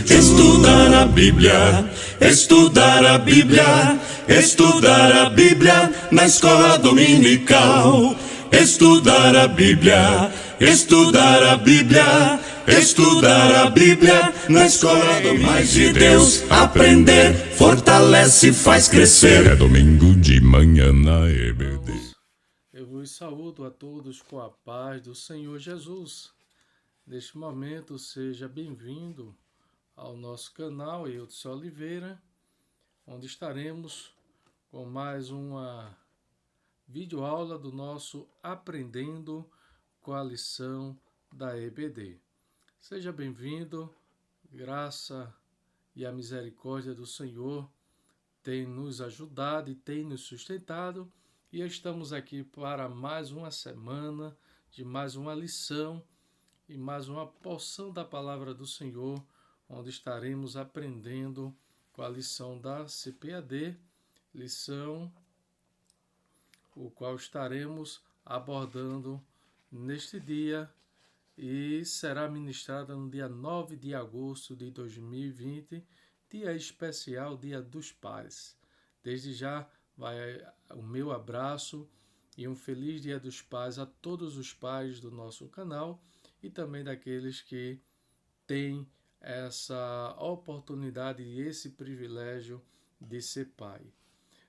Estudar a Bíblia, estudar a Bíblia, estudar a Bíblia na escola dominical. Estudar a Bíblia, estudar a Bíblia, estudar a Bíblia na escola dominical. Mais de Deus, aprender, fortalece e faz crescer. É domingo de manhã na EBD. Eu vos saúdo a todos com a paz do Senhor Jesus. Neste momento, seja bem-vindo ao nosso canal Eudson Oliveira, onde estaremos com mais uma videoaula do nosso Aprendendo com a lição da EBD. Seja bem-vindo, graça e a misericórdia do Senhor tem nos ajudado e tem nos sustentado, e estamos aqui para mais uma semana de mais uma lição e mais uma porção da palavra do Senhor, onde estaremos aprendendo com a lição da CPAD, lição o qual estaremos abordando neste dia e será ministrada no dia 9 de agosto de 2020, dia especial, Dia dos Pais. Desde já vai o meu abraço e um feliz Dia dos Pais a todos os pais do nosso canal e também daqueles que têm essa oportunidade e esse privilégio de ser pai.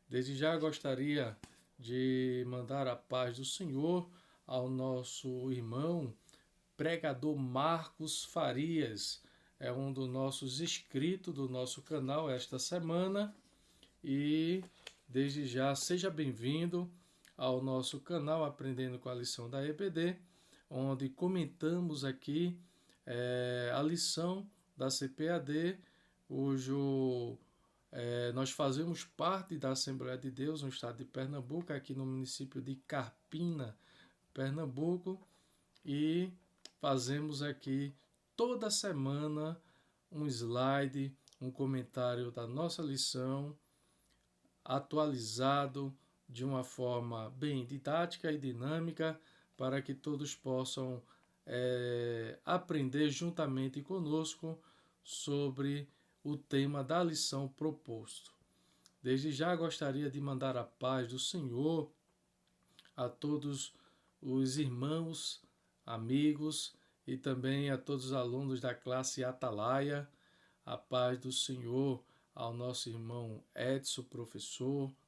Desde já gostaria de mandar a paz do Senhor ao nosso irmão pregador Marcos Farias, é um dos nossos inscritos do nosso canal esta semana, e desde já seja bem-vindo ao nosso canal Aprendendo com a Lição da EBD, onde comentamos aqui a lição da CPAD, cujo nós fazemos parte da Assembleia de Deus no estado de Pernambuco, aqui no município de Carpina, Pernambuco, e fazemos aqui toda semana um slide, um comentário da nossa lição, atualizado de uma forma bem didática e dinâmica, para que todos possam aprender juntamente conosco sobre o tema da lição proposto. Desde já gostaria de mandar a paz do Senhor a todos os irmãos, amigos e também a todos os alunos da classe Atalaia. A paz do Senhor ao nosso irmão Edson,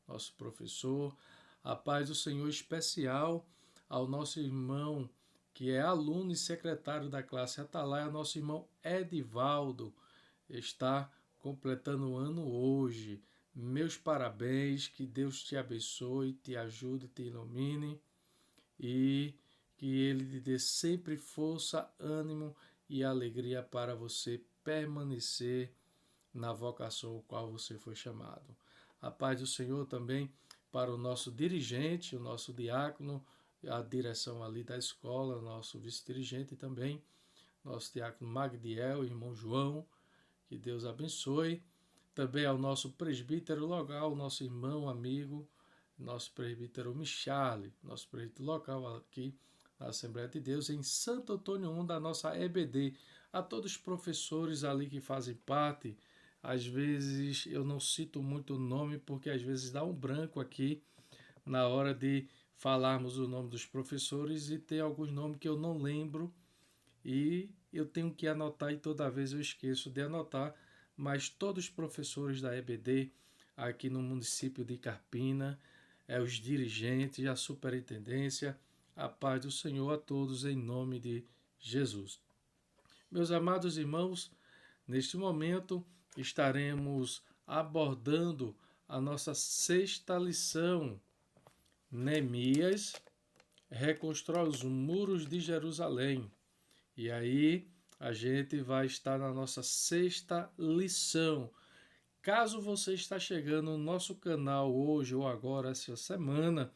nosso professor. A paz do Senhor especial ao nosso irmão que é aluno e secretário da classe Atalaia, nosso irmão Edivaldo, está completando o ano hoje. Meus parabéns, que Deus te abençoe, te ajude, te ilumine e que Ele lhe dê sempre força, ânimo e alegria para você permanecer na vocação ao qual você foi chamado. A paz do Senhor também para o nosso dirigente, o nosso diácono, a direção ali da escola, nosso vice-dirigente também, nosso diácono Magdiel, irmão João, que Deus abençoe. Também ao nosso presbítero local, nosso irmão, amigo, nosso presbítero Michale, nosso presbítero local aqui na Assembleia de Deus, em Santo Antônio 1 da nossa EBD. A todos os professores ali que fazem parte, às vezes eu não cito muito o nome, porque às vezes dá um branco aqui na hora de falarmos o nome dos professores e tem alguns nomes que eu não lembro e eu tenho que anotar e toda vez eu esqueço de anotar, mas todos os professores da EBD aqui no município de Carpina, os dirigentes, a superintendência, a paz do Senhor a todos em nome de Jesus. Meus amados irmãos, neste momento estaremos abordando a nossa sexta lição. Neemias reconstrói os muros de Jerusalém. E aí a gente vai estar na nossa sexta lição. Caso você está chegando no nosso canal hoje ou agora, essa semana,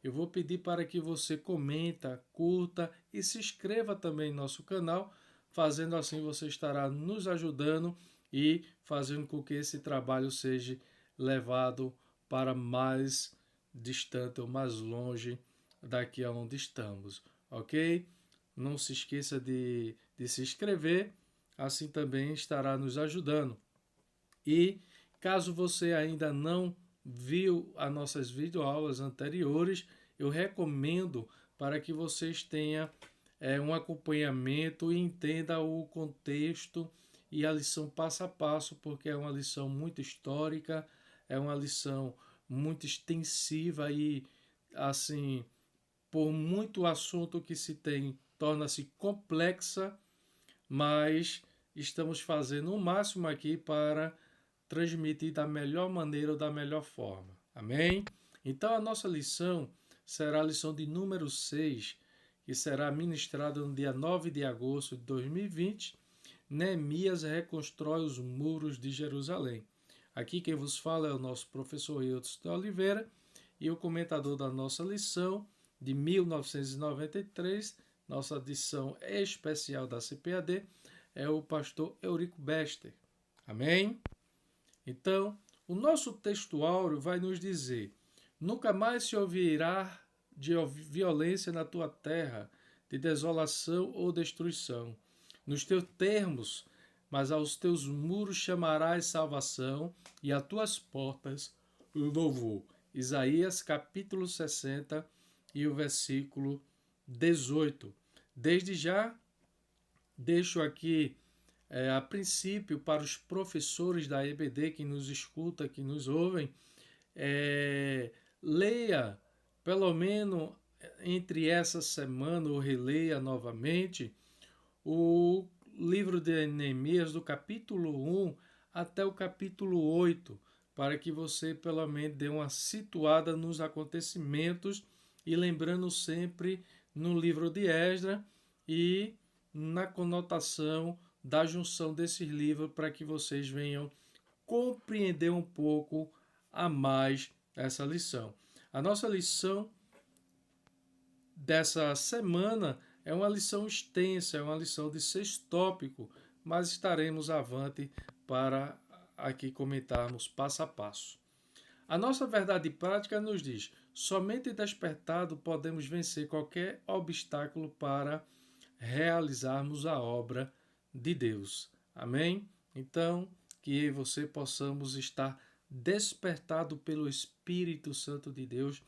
eu vou pedir para que você comenta, curta e se inscreva também no nosso canal. Fazendo assim, você estará nos ajudando e fazendo com que esse trabalho seja levado para mais distante ou mais longe daqui a onde estamos. ok? Não se esqueça de se inscrever, assim também estará nos ajudando. E caso você ainda não viu as nossas videoaulas anteriores, eu recomendo para que vocês tenham um acompanhamento e entenda o contexto e a lição passo a passo, porque é uma lição muito histórica, é uma lição muito extensiva e, assim, por muito assunto que se tem, torna-se complexa, mas estamos fazendo o máximo aqui para transmitir da melhor maneira ou da melhor forma. Amém? Então a nossa lição será a lição de número 6, que será ministrada no dia 9 de agosto de 2020. Neemias reconstrói os muros de Jerusalém. Aqui quem vos fala é o nosso professor Hilton de Oliveira e o comentador da nossa lição de 1993, nossa edição especial da CPAD, é o pastor Eurico Bester. Amém? Então, o nosso texto áureo vai nos dizer: nunca mais se ouvirá de violência na tua terra, de desolação ou destruição. Nos teus termos, mas aos teus muros chamarás salvação e às tuas portas louvor. Isaías capítulo 60 e o versículo 18. Desde já, deixo aqui a princípio para os professores da EBD que nos escutam, que nos ouvem, leia pelo menos entre essa semana ou releia novamente o livro de Neemias do capítulo 1 até o capítulo 8, para que você pelo menos dê uma situada nos acontecimentos e lembrando sempre no livro de Esdras e na conotação da junção desses livros para que vocês venham compreender um pouco a mais essa lição. A nossa lição dessa semana é uma lição extensa, é uma lição de 6 tópicos, mas estaremos avante para aqui comentarmos passo a passo. A nossa verdade prática nos diz: somente despertado podemos vencer qualquer obstáculo para realizarmos a obra de Deus. Amém? Então, que eu e você possamos estar despertado pelo Espírito Santo de Deus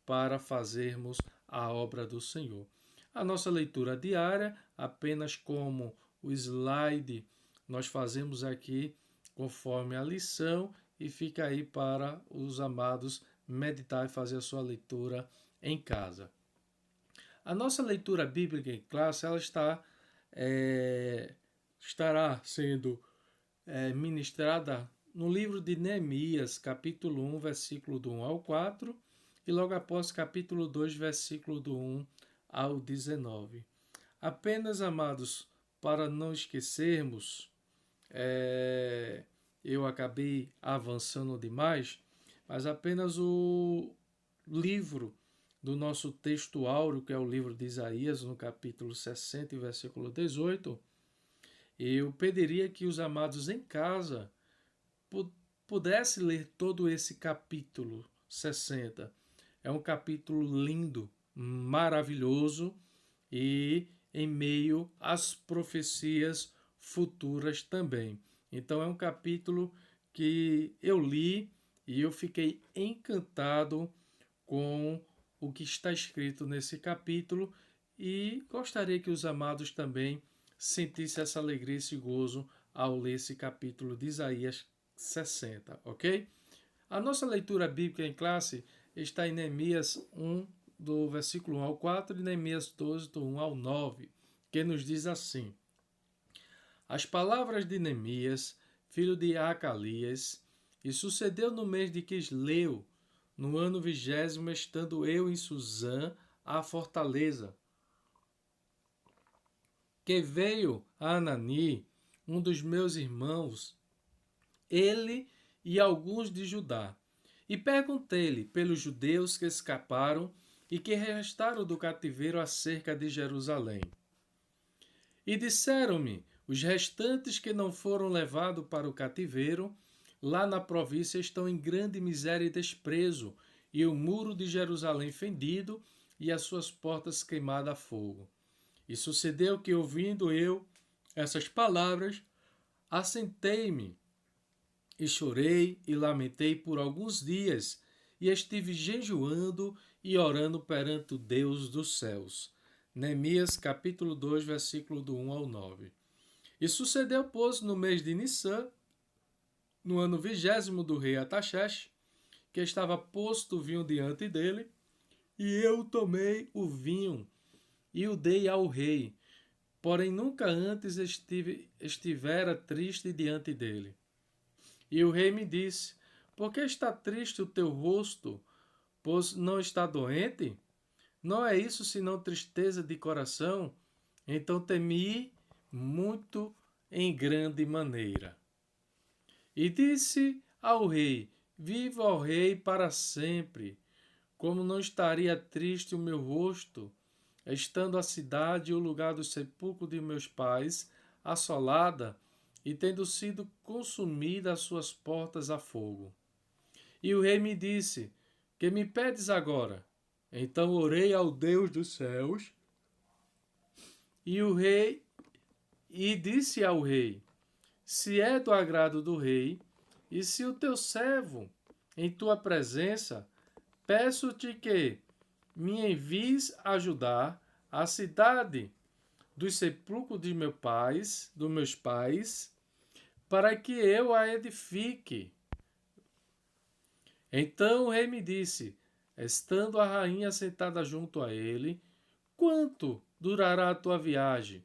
para fazermos a obra do Senhor. A nossa leitura diária, apenas como o slide, nós fazemos aqui conforme a lição e fica aí para os amados meditar e fazer a sua leitura em casa. A nossa leitura bíblica em classe ela estará sendo ministrada no livro de Neemias, capítulo 1, versículo do 1 ao 4, e logo após capítulo 2, versículo do 1 ao 19. Apenas, amados, para não esquecermos, eu acabei avançando demais, mas apenas o livro do nosso texto áureo, que é o livro de Isaías, no capítulo 60, versículo 18, eu pediria que os amados em casa pudessem ler todo esse capítulo 60. É um capítulo lindo, maravilhoso e em meio às profecias futuras também. Então é um capítulo que eu li e eu fiquei encantado com o que está escrito nesse capítulo e gostaria que os amados também sentissem essa alegria e esse gozo ao ler esse capítulo de Isaías 60, ok? A nossa leitura bíblica em classe está em Neemias 1, do versículo 1 ao 4 e Neemias 12, do 1 ao 9, que nos diz assim: As palavras de Neemias, filho de Acalias, e sucedeu no mês de Quisleu, no ano 20º, estando eu em Suzã, a fortaleza, que veio a Anani, um dos meus irmãos, ele e alguns de Judá, e perguntei-lhe pelos judeus que escaparam e que restaram do cativeiro acerca de Jerusalém. E disseram-me: os restantes que não foram levados para o cativeiro, lá na província estão em grande miséria e desprezo, e o muro de Jerusalém fendido, e as suas portas queimadas a fogo. E sucedeu que, ouvindo eu essas palavras, assentei-me e chorei e lamentei por alguns dias, e estive jejuando e orando perante o Deus dos céus. Neemias capítulo 2, versículo do 1 ao 9. E sucedeu, pois, no mês de Nissan, no ano 20º do rei Ataxerxes, que estava posto o vinho diante dele, e eu tomei o vinho e o dei ao rei, porém nunca antes estivera triste diante dele. E o rei me disse: por que está triste o teu rosto, pois não está doente? Não é isso senão tristeza de coração? Então temi muito em grande maneira. E disse ao rei: viva o rei para sempre. Como não estaria triste o meu rosto, estando a cidade e o lugar do sepulcro de meus pais assolada, e tendo sido consumida as suas portas a fogo. E o rei me disse: que me pedes agora? Então orei ao Deus dos céus, e disse ao rei: se é do agrado do rei, e se o teu servo em tua presença, peço-te que me envies ajudar a cidade dos sepulcros de meus pais, para que eu a edifique. Então o rei me disse, estando a rainha sentada junto a ele: quanto durará a tua viagem?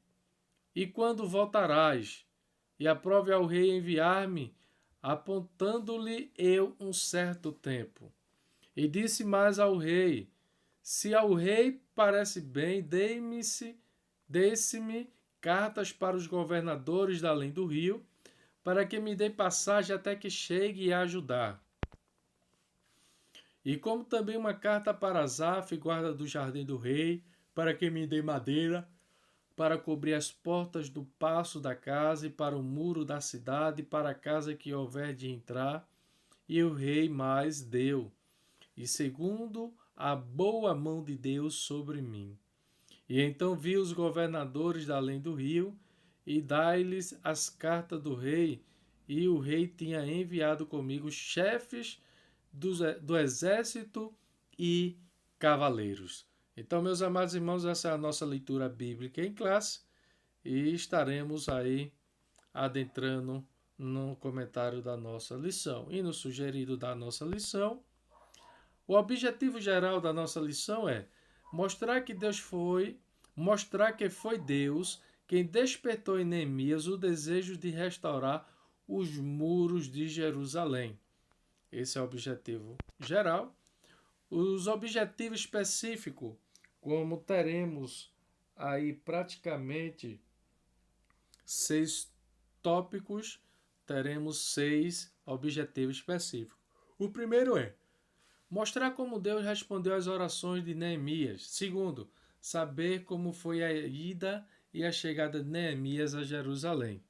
E quando voltarás? E aprove ao rei enviar-me, apontando-lhe eu um certo tempo. E disse mais ao rei: se ao rei parece bem, dê-me cartas para os governadores da além do rio, para que me dê passagem até que chegue a ajudar. E como também uma carta para Asaf, guarda do jardim do rei, para que me dê madeira, para cobrir as portas do paço da casa e para o muro da cidade, para a casa que houver de entrar. E o rei mais deu, e segundo a boa mão de Deus sobre mim. E então vi os governadores da além do rio, e dai-lhes as cartas do rei, e o rei tinha enviado comigo chefes do exército e cavaleiros. Então, meus amados irmãos, essa é a nossa leitura bíblica em classe, e estaremos aí adentrando no comentário da nossa lição. E no sugerido da nossa lição, o objetivo geral da nossa lição é mostrar que foi Deus quem despertou em Neemias o desejo de restaurar os muros de Jerusalém. Esse é o objetivo geral. Os objetivos específicos, como teremos aí praticamente 6 tópicos, teremos 6 objetivos específicos. O primeiro é mostrar como Deus respondeu às orações de Neemias. Segundo, saber como foi a ida e a chegada de Neemias a Jerusalém.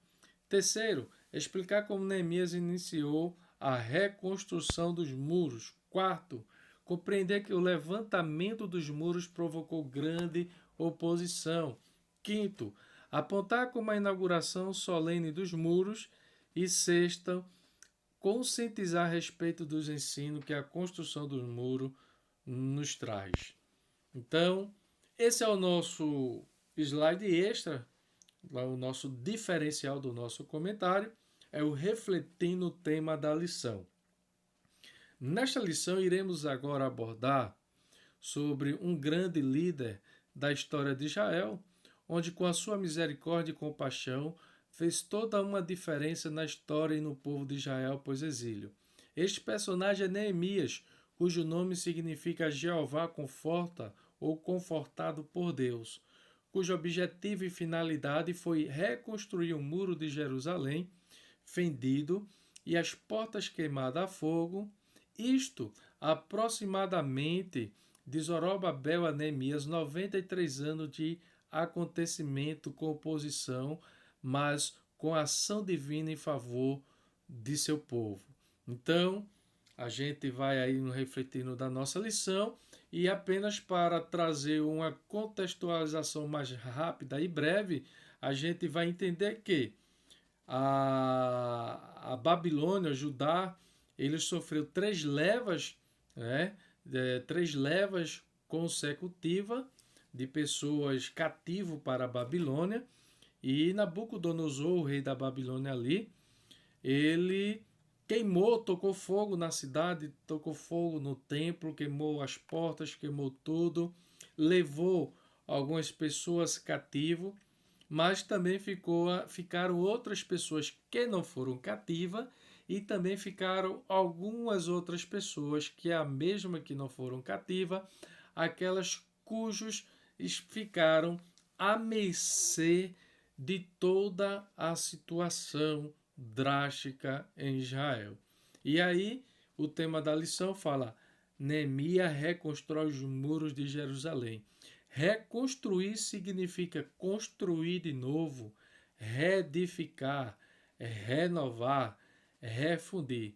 Terceiro, explicar como Neemias iniciou a reconstrução dos muros. Quarto, compreender que o levantamento dos muros provocou grande oposição. Quinto, apontar como a inauguração solene dos muros. E sexto, conscientizar a respeito dos ensinos que a construção do muro nos traz. Então, esse é o nosso slide extra, o nosso diferencial do nosso comentário, é o refletindo o tema da lição. Nesta lição, iremos agora abordar sobre um grande líder da história de Israel, onde com a sua misericórdia e compaixão fez toda uma diferença na história e no povo de Israel pós-exílio. Este personagem é Neemias, cujo nome significa Jeová conforta ou confortado por Deus, cujo objetivo e finalidade foi reconstruir o muro de Jerusalém, fendido, e as portas queimadas a fogo, isto aproximadamente de Zorobabel a Neemias, 93 anos de acontecimento com oposição, mas com ação divina em favor de seu povo. Então, a gente vai aí refletindo da nossa lição E apenas para trazer uma contextualização mais rápida e breve, a gente vai entender que a Babilônia, Judá, ele sofreu 3 levas, né? 3 levas consecutivas de pessoas cativo para a Babilônia. E Nabucodonosor, o rei da Babilônia ali, ele queimou, tocou fogo na cidade, tocou fogo no templo, queimou as portas, queimou tudo, levou algumas pessoas cativo, mas também ficaram outras pessoas que não foram cativas e também ficaram algumas outras pessoas que é a mesma que não foram cativas, aquelas cujos ficaram à mercê de toda a situação drástica em Israel. E aí o tema da lição fala: Neemias reconstrói os muros de Jerusalém. Reconstruir significa construir de novo, reedificar, renovar, refundir,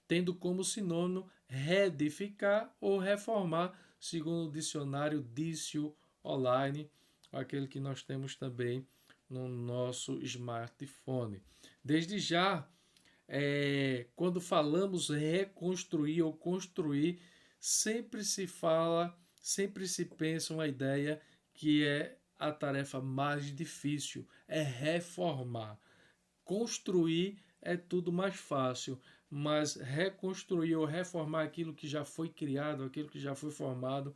tendo como sinônimo reedificar ou reformar, segundo o dicionário Dício Online, aquele que nós temos também no nosso smartphone. Desde já, quando falamos reconstruir ou construir, sempre se pensa uma ideia que é a tarefa mais difícil, é reformar. Construir é tudo mais fácil, mas reconstruir ou reformar aquilo que já foi criado, aquilo que já foi formado,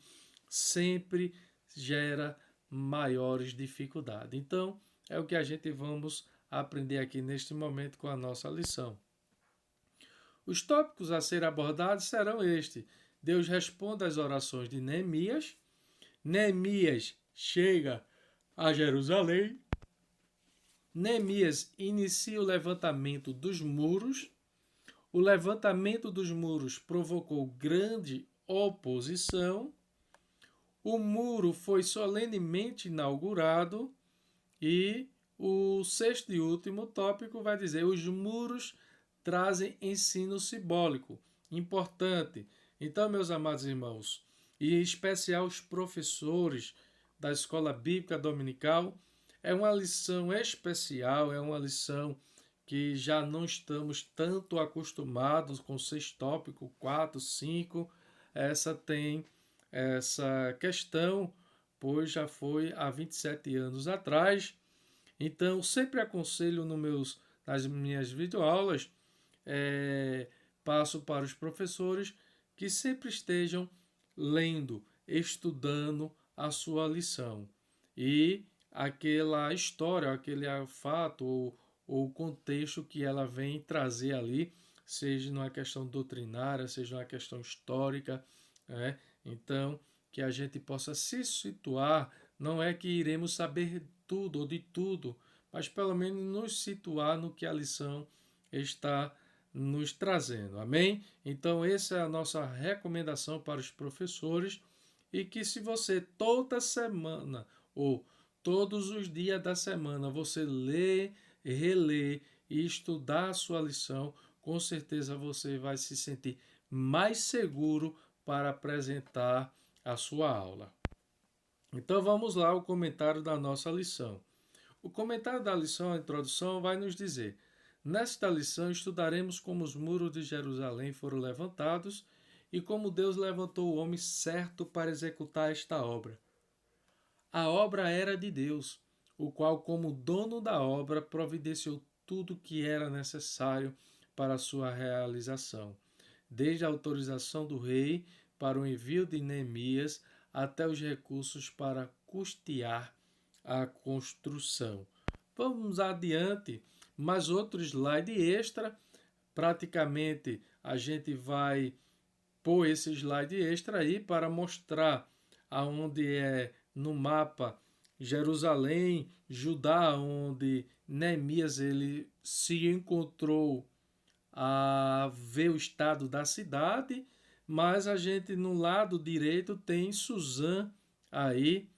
sempre gera maiores dificuldades. Então, é o que a gente vamos aprender aqui neste momento com a nossa lição. Os tópicos a ser abordados serão estes. Deus responde às orações de Neemias. Neemias chega a Jerusalém. Neemias inicia o levantamento dos muros. O levantamento dos muros provocou grande oposição. O muro foi solenemente inaugurado. E o sexto e último tópico vai dizer: os muros trazem ensino simbólico. Importante. Então, meus amados irmãos, e em especial os professores da Escola Bíblica Dominical, é uma lição especial, é uma lição que já não estamos tanto acostumados com 6 tópicos, 4, 5. Essa tem essa questão, pois já foi há 27 anos atrás. Então, sempre aconselho nas minhas videoaulas, passo para os professores que sempre estejam lendo, estudando a sua lição. E aquela história, aquele fato ou contexto que ela vem trazer ali, seja numa questão doutrinária, seja numa questão histórica, né? Então, que a gente possa se situar, não é que iremos saber tudo ou de tudo, mas pelo menos nos situar no que a lição está nos trazendo. Amém? Então, essa é a nossa recomendação para os professores, e que se você toda semana ou todos os dias da semana você lê, relê e estudar a sua lição, com certeza você vai se sentir mais seguro para apresentar a sua aula. Então vamos lá ao comentário da nossa lição. O comentário da lição, a introdução, vai nos dizer: nesta lição estudaremos como os muros de Jerusalém foram levantados e como Deus levantou o homem certo para executar esta obra. A obra era de Deus, o qual, como dono da obra, providenciou tudo o que era necessário para a sua realização, desde a autorização do rei para o envio de Neemias até os recursos para custear a construção. Vamos adiante, mais outro slide extra. Praticamente a gente vai pôr esse slide extra aí para mostrar aonde é no mapa Jerusalém, Judá, onde Neemias ele se encontrou a ver o estado da cidade, mas a gente no lado direito tem Suzã aí,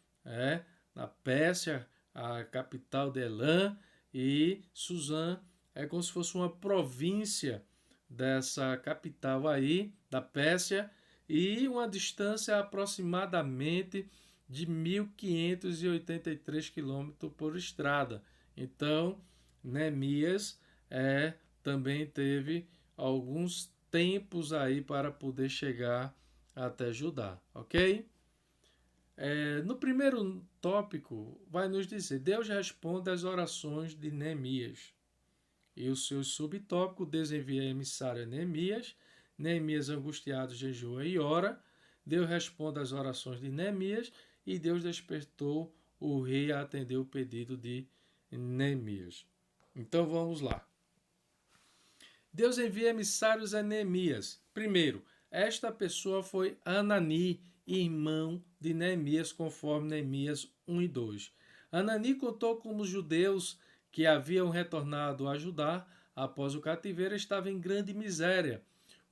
na Pérsia, a capital de Elã, e Suzã é como se fosse uma província dessa capital aí, da Pérsia, e uma distância aproximadamente de 1.583 quilômetros por estrada. Então, Neemias também teve alguns tempos aí para poder chegar até Judá, ok? No primeiro tópico, vai nos dizer: Deus responde às orações de Neemias. E o seu subtópico: Deus envia emissário a Neemias. Neemias, angustiado, jejua e ora. Deus responde às orações de Neemias. E Deus despertou o rei a atender o pedido de Neemias. Então vamos lá. Deus envia emissários a Neemias. Primeiro, esta pessoa foi Anani, irmão de Neemias, conforme Neemias 1 e 2. Anani contou como os judeus que haviam retornado a Judá após o cativeiro estavam em grande miséria.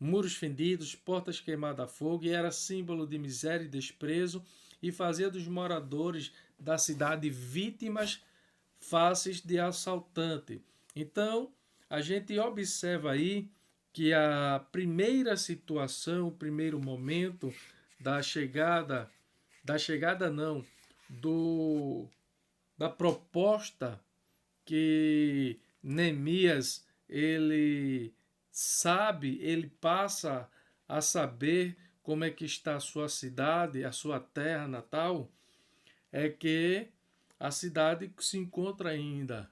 Muros fendidos, portas queimadas a fogo, e era símbolo de miséria e desprezo, e fazia dos moradores da cidade vítimas fáceis de assaltante. Então, a gente observa aí que a primeira situação, o primeiro momento da proposta que Neemias ele passa a saber como é que está a sua cidade, a sua terra natal, é que a cidade se encontra ainda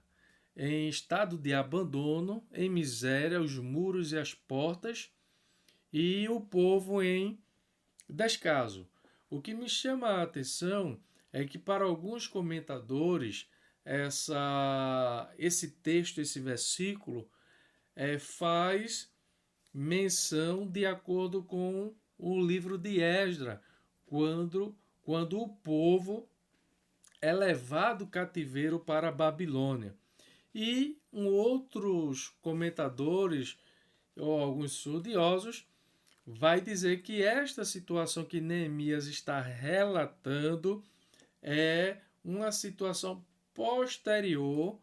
em estado de abandono, em miséria, os muros e as portas, e o povo em descaso. O que me chama a atenção é que, para alguns comentadores, esse texto, esse versículo, faz menção de acordo com o livro de Esdras, quando o povo é levado cativeiro para a Babilônia. E outros comentadores ou alguns estudiosos vai dizer que esta situação que Neemias está relatando é uma situação posterior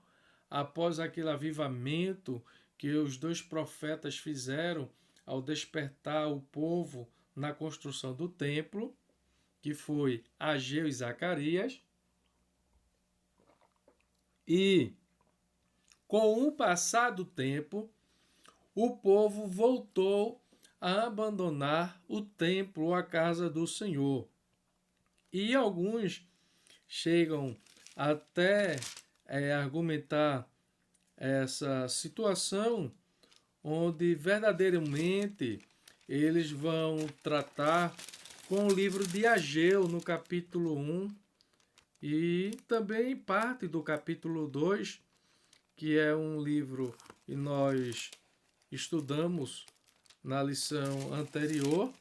após aquele avivamento que os dois profetas fizeram ao despertar o povo na construção do templo, que foi Ageu e Zacarias. E com o passar do tempo, o povo voltou a abandonar o templo, a casa do Senhor. E alguns chegam até argumentar essa situação onde verdadeiramente eles vão tratar com o livro de Ageu, no capítulo 1, e também parte do capítulo 2, que é um livro que nós estudamos na lição anterior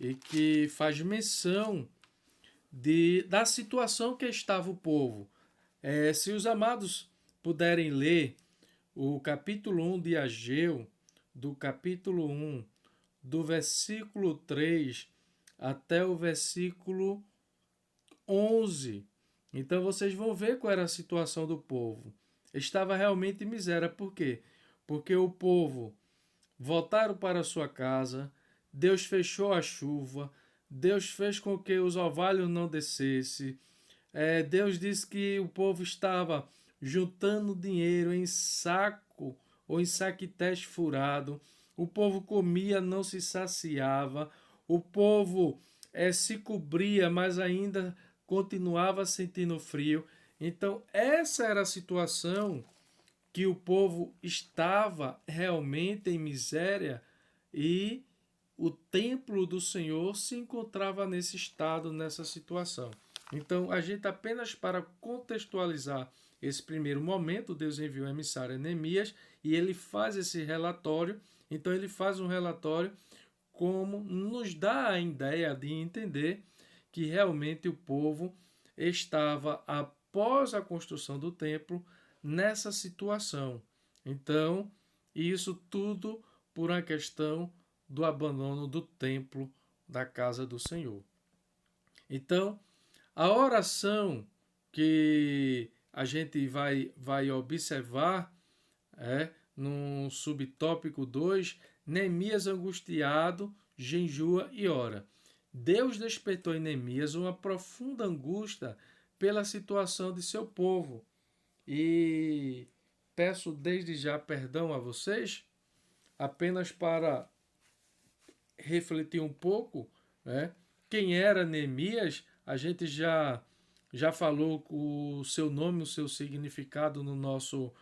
e que faz menção da situação que estava o povo. Se os amados puderem ler o capítulo 1 de Ageu, do capítulo 1, do versículo 3 até o versículo 11, então vocês vão ver qual era a situação do povo. Estava realmente em miséria. Por quê? Porque o povo voltaram para sua casa, Deus fechou a chuva, Deus fez com que os orvalhos não descessem, Deus disse que o povo estava juntando dinheiro em saco ou em saquetés furado, o povo comia, não se saciava, o povo se cobria, mas ainda continuava sentindo frio. Então, essa era a situação que o povo estava realmente em miséria, e o templo do Senhor se encontrava nesse estado, nessa situação. Então, a gente, apenas para contextualizar esse primeiro momento, Deus enviou o emissário Neemias e ele faz esse relatório. Então, ele faz um relatório como nos dá a ideia de entender que realmente o povo estava, após a construção do templo, nessa situação. Então, isso tudo por uma questão do abandono do templo, da casa do Senhor. Então, a oração que a gente vai observar no subtópico 2, Neemias angustiado, jejua e ora. Deus despertou em Neemias uma profunda angústia pela situação de seu povo. E peço desde já perdão a vocês, apenas para refletir um pouco, né? Quem era Neemias, a gente já falou o seu nome, o seu significado no nosso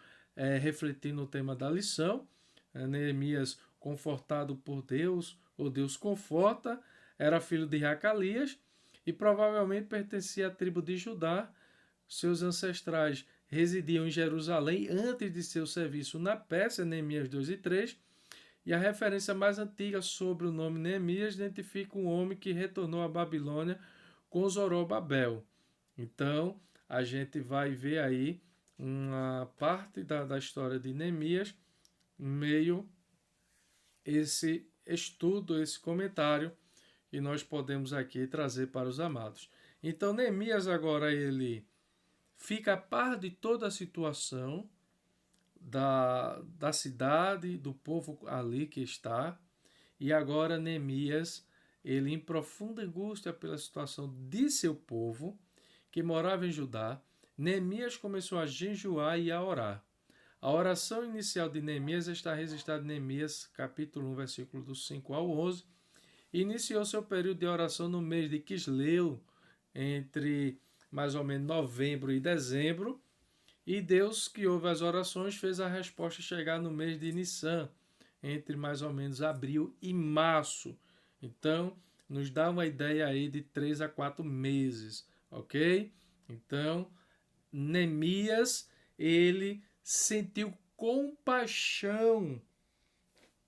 refletir no tema da lição. Neemias, confortado por Deus, ou Deus conforta, era filho de Racalias e provavelmente pertencia à tribo de Judá. Seus ancestrais residiam em Jerusalém antes de seu serviço na Pérsia, Neemias 2 e 3. E a referência mais antiga sobre o nome Neemias identifica um homem que retornou à Babilônia com Zorobabel. Então, a gente vai ver aí uma parte da história de Neemias, meio esse estudo, esse comentário, e nós podemos aqui trazer para os amados. Então, Neemias agora ele fica a par de toda a situação da cidade, do povo ali que está, e agora Neemias, ele em profunda angústia pela situação de seu povo, que morava em Judá, Neemias começou a jejuar e a orar. A oração inicial de Neemias está registrada em Neemias, capítulo 1, versículo do 5 ao 11. Iniciou seu período de oração no mês de Quisleu, entre mais ou menos novembro e dezembro, e Deus, que ouve as orações, fez a resposta chegar no mês de Nissan, entre mais ou menos abril e março. Então, nos dá uma ideia aí de 3 a 4 meses, ok? Então, Neemias, ele sentiu compaixão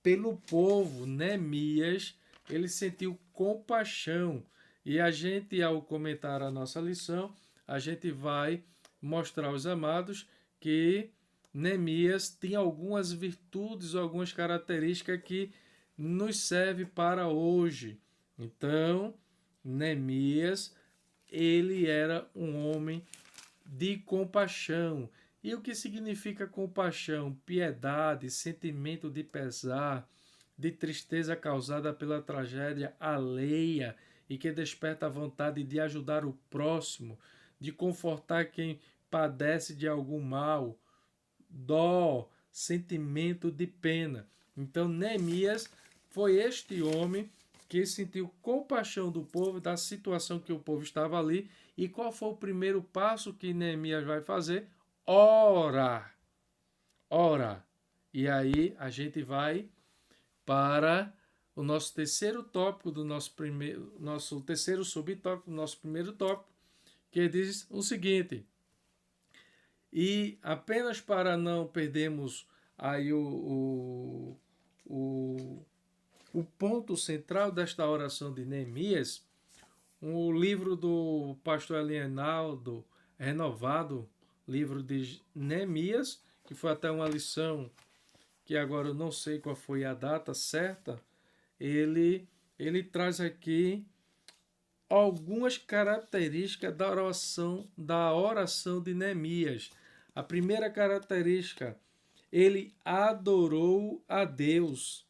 pelo povo. Neemias, ele sentiu compaixão. E a gente, ao comentar a nossa lição, a gente vai mostrar aos amados que Neemias tem algumas virtudes, algumas características que nos servem para hoje. Então, Neemias, ele era um homem de compaixão. E o que significa compaixão? Piedade, sentimento de pesar, de tristeza causada pela tragédia alheia e que desperta a vontade de ajudar o próximo, de confortar quem padece de algum mal, dó, sentimento de pena. Então, Neemias foi este homem que sentiu compaixão do povo, da situação que o povo estava ali. E qual foi o primeiro passo que Neemias vai fazer? Orar. Orar. E aí a gente vai para o nosso terceiro tópico do nosso terceiro subtópico do nosso primeiro tópico, que diz o seguinte: e apenas para não perdermos aí o ponto central desta oração de Neemias, o livro do pastor Elienaldo Renovado, livro de Neemias, que foi até uma lição que agora eu não sei qual foi a data certa, ele traz aqui algumas características da oração de Neemias. A primeira característica, ele adorou a Deus,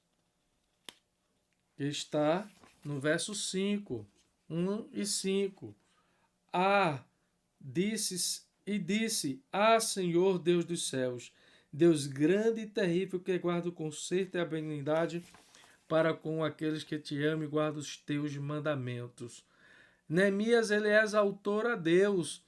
que está no verso 5, 1 e 5. Disse, Senhor Deus dos céus, Deus grande e terrível, que guarda o conserto e a benignidade para com aqueles que te amam e guardam os teus mandamentos. Neemias, ele exaltou a Deus,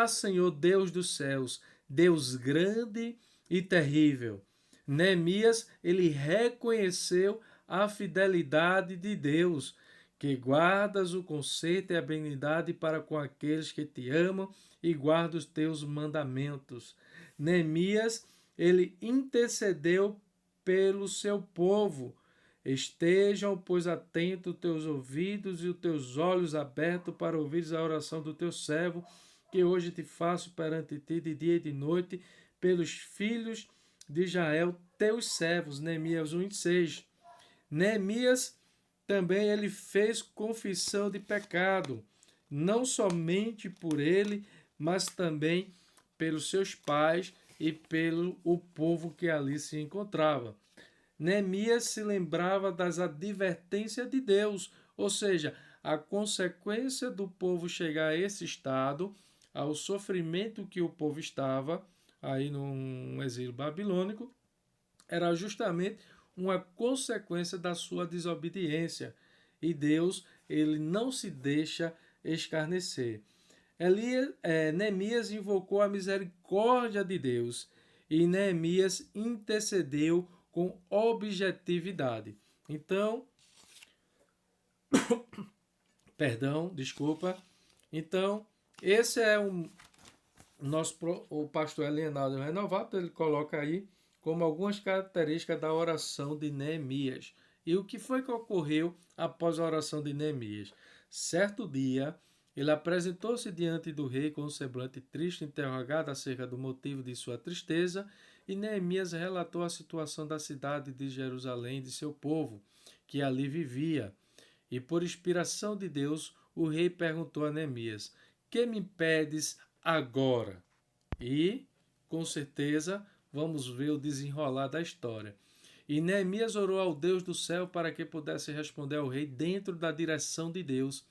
Senhor Deus dos céus, Deus grande e terrível. Neemias, ele reconheceu a fidelidade de Deus, que guardas o conserto e a benignidade para com aqueles que te amam e guardam os teus mandamentos. Neemias, ele intercedeu pelo seu povo. Estejam, pois, atentos os teus ouvidos e os teus olhos abertos para ouvir a oração do teu servo, que hoje te faço perante ti de dia e de noite, pelos filhos de Israel, teus servos. Neemias 1:6. Neemias também ele fez confissão de pecado, não somente por ele, mas também pelos seus pais e pelo o povo que ali se encontrava. Neemias se lembrava das advertências de Deus, ou seja, a consequência do povo chegar a esse estado, ao sofrimento que o povo estava aí num exílio babilônico, era justamente uma consequência da sua desobediência. E Deus, ele não se deixa escarnecer. Neemias invocou a misericórdia de Deus e Neemias intercedeu com objetividade. Então, desculpa. Então, esse é o pastor Elienaldo Renovato, ele coloca aí como algumas características da oração de Neemias. E o que foi que ocorreu após a oração de Neemias? Certo dia, ele apresentou-se diante do rei com um semblante triste, interrogado acerca do motivo de sua tristeza, e Neemias relatou a situação da cidade de Jerusalém e de seu povo, que ali vivia. E por inspiração de Deus, o rei perguntou a Neemias: que me pedes agora? E, com certeza, vamos ver o desenrolar da história. E Neemias orou ao Deus do céu para que pudesse responder ao rei dentro da direção de Deus.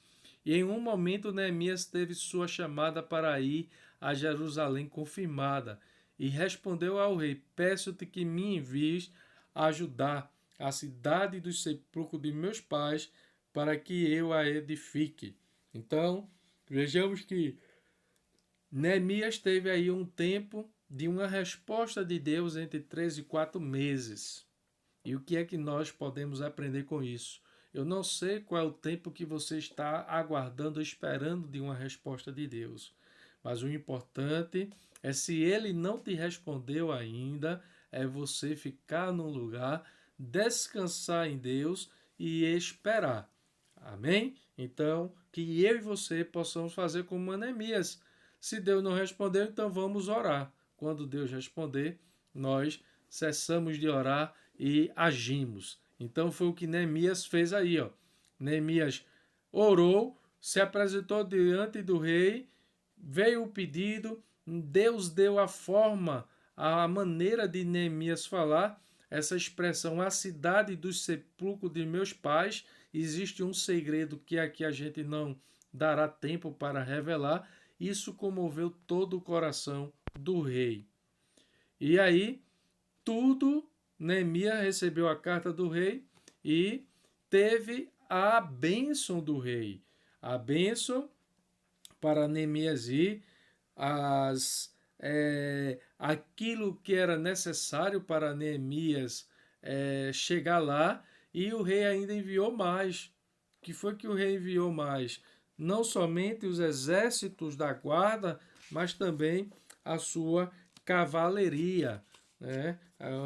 E em um momento Neemias teve sua chamada para ir a Jerusalém confirmada. E respondeu ao rei: peço-te que me envies a ajudar a cidade dos sepulcros de meus pais, para que eu a edifique. Então, vejamos que Neemias teve aí um tempo de uma resposta de Deus entre 3 e 4 meses. E o que é que nós podemos aprender com isso? Eu não sei qual é o tempo que você está aguardando, esperando de uma resposta de Deus. Mas o importante é, se ele não te respondeu ainda, é você ficar num lugar, descansar em Deus e esperar. Amém? Então, que eu e você possamos fazer como Neemias. Se Deus não respondeu, então vamos orar. Quando Deus responder, nós cessamos de orar e agimos. Então foi o que Neemias fez aí, ó. Neemias orou, se apresentou diante do rei, veio o pedido, Deus deu a forma, a maneira de Neemias falar, essa expressão, a cidade dos sepulcros de meus pais. Existe um segredo que aqui a gente não dará tempo para revelar. Isso comoveu todo o coração do rei. E aí, Neemias recebeu a carta do rei e teve a bênção do rei. A bênção para Neemias ir, aquilo que era necessário para Neemias chegar lá, e o rei ainda enviou mais. O que foi que o rei enviou mais? Não somente os exércitos da guarda, mas também a sua cavalaria, né?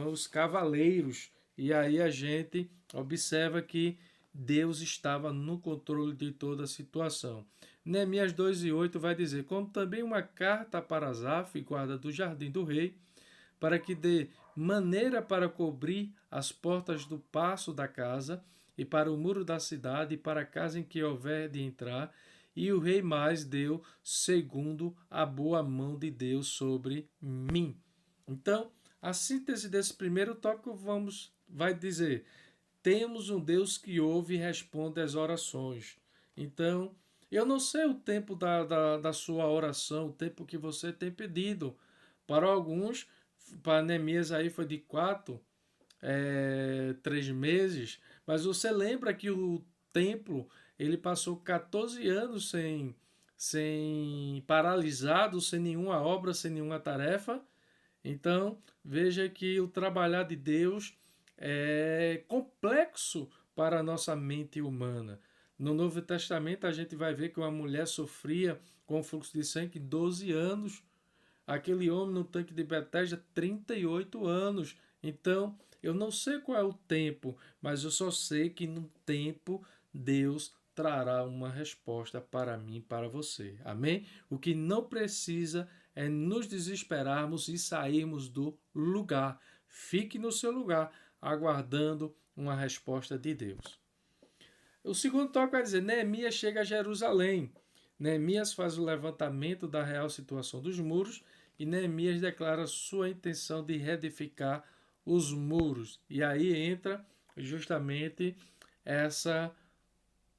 Os cavaleiros. E aí a gente observa que Deus estava no controle de toda a situação. Neemias 2:8 vai dizer: como também uma carta para Asaf, guarda do jardim do rei, para que dê maneira para cobrir as portas do paço da casa, e para o muro da cidade, e para a casa em que houver de entrar, e o rei mais deu segundo a boa mão de Deus sobre mim. Então, a síntese desse primeiro tópico vai dizer: temos um Deus que ouve e responde às orações. Então, eu não sei o tempo da sua oração, o tempo que você tem pedido. Para alguns, para Neemias aí foi de 3 meses, mas você lembra que o templo, ele passou 14 anos sem paralisado, sem nenhuma obra, sem nenhuma tarefa. Então, veja que o trabalhar de Deus é complexo para a nossa mente humana. No Novo Testamento, a gente vai ver que uma mulher sofria com fluxo de sangue 12 anos. Aquele homem no tanque de Betesda, 38 anos. Então, eu não sei qual é o tempo, mas eu só sei que no tempo Deus trará uma resposta para mim e para você. Amém? O que não precisa é nos desesperarmos e sairmos do lugar. Fique no seu lugar, aguardando uma resposta de Deus. O segundo tópico vai dizer: Neemias chega a Jerusalém. Neemias faz o levantamento da real situação dos muros e Neemias declara sua intenção de reedificar os muros. E aí entra justamente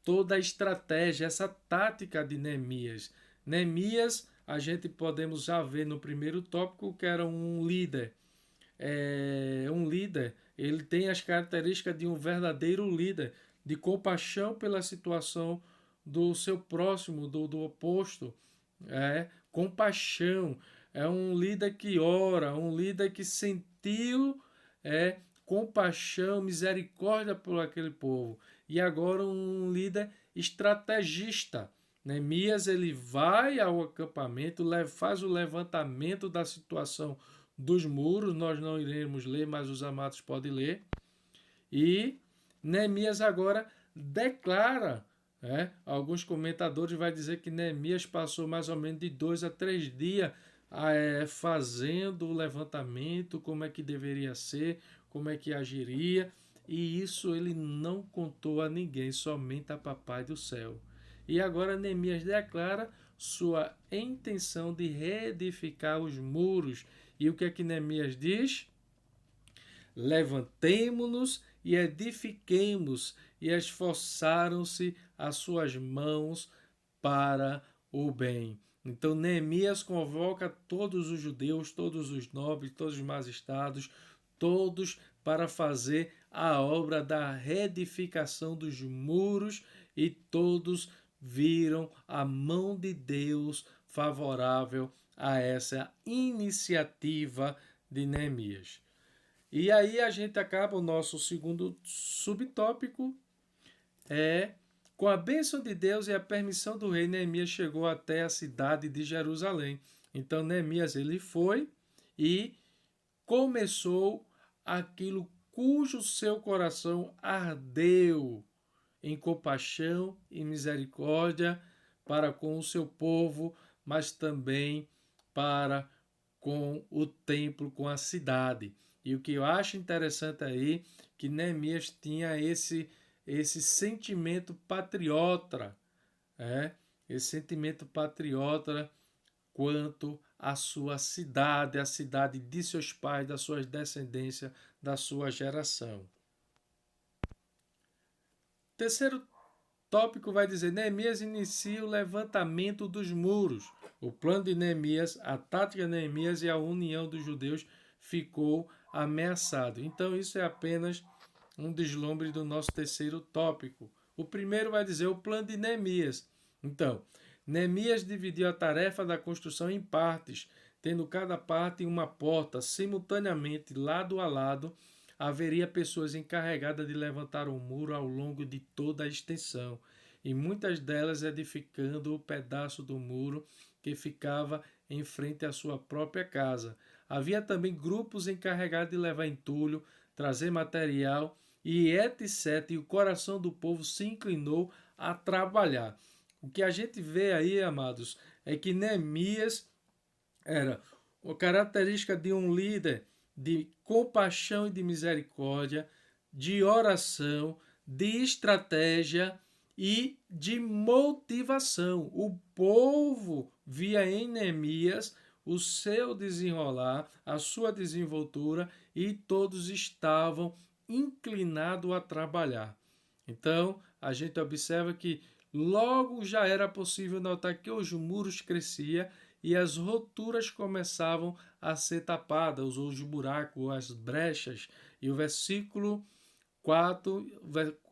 toda a estratégia, essa tática de Neemias. Neemias, a gente podemos já ver no primeiro tópico que era um líder. Ele tem as características de um verdadeiro líder, de compaixão pela situação do seu próximo, do oposto. Compaixão. É um líder que ora, um líder que sentiu compaixão, misericórdia por aquele povo. E agora um líder estrategista. Neemias ele vai ao acampamento, faz o levantamento da situação dos muros. Nós não iremos ler, mas os amados podem ler. E Neemias agora declara. Alguns comentadores vão dizer que Neemias passou mais ou menos de 2 a 3 dias fazendo o levantamento, como é que deveria ser, como é que agiria, e isso ele não contou a ninguém, somente a Papai do Céu. E agora Neemias declara sua intenção de reedificar os muros. E o que é que Neemias diz? Levantemo-nos e edifiquemos, e esforçaram-se as suas mãos para o bem. Então Neemias convoca todos os judeus, todos os nobres, todos os magistrados, todos para fazer a obra da reedificação dos muros, e todos viram a mão de Deus favorável a essa iniciativa de Neemias. E aí a gente acaba o nosso segundo subtópico, com a bênção de Deus e a permissão do rei, Neemias chegou até a cidade de Jerusalém. Então Neemias ele foi e começou aquilo cujo seu coração ardeu em compaixão e misericórdia para com o seu povo, mas também para com o templo, com a cidade. E o que eu acho interessante aí, que Neemias tinha esse sentimento patriota, esse sentimento patriota quanto à sua cidade, a cidade de seus pais, das suas descendências, da sua geração. Terceiro tópico vai dizer: Neemias inicia o levantamento dos muros. O plano de Neemias, a tática de Neemias e a união dos judeus ficou ameaçado. Então isso é apenas um deslumbre do nosso terceiro tópico. O primeiro vai dizer o plano de Neemias. Então, Neemias dividiu a tarefa da construção em partes, tendo cada parte uma porta. Simultaneamente, lado a lado, haveria pessoas encarregadas de levantar o muro ao longo de toda a extensão, e muitas delas edificando o pedaço do muro que ficava em frente à sua própria casa. Havia também grupos encarregados de levar entulho, trazer material e etc. E o coração do povo se inclinou a trabalhar. O que a gente vê aí, amados, é que Neemias era a característica de um líder de compaixão e de misericórdia, de oração, de estratégia e de motivação. O povo via em Neemias o seu desenrolar, a sua desenvoltura, e todos estavam inclinados a trabalhar. Então, a gente observa que logo já era possível notar que os muros cresciam e as roturas começavam a ser tapadas, os buracos, as brechas. E o versículo 4,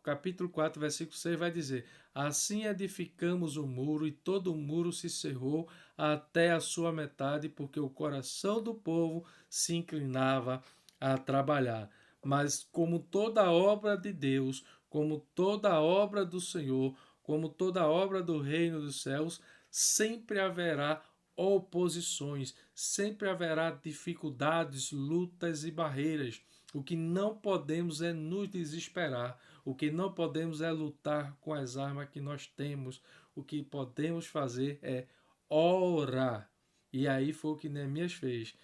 capítulo 4, versículo 6 vai dizer: assim edificamos o muro, e todo o muro se cerrou até a sua metade, porque o coração do povo se inclinava a trabalhar. Mas como toda obra de Deus, como toda obra do Senhor, como toda obra do reino dos céus, sempre haverá oposições, sempre haverá dificuldades, lutas e barreiras. O que não podemos é nos desesperar, o que não podemos é lutar com as armas que nós temos, o que podemos fazer é orar. E aí foi o que Neemias fez.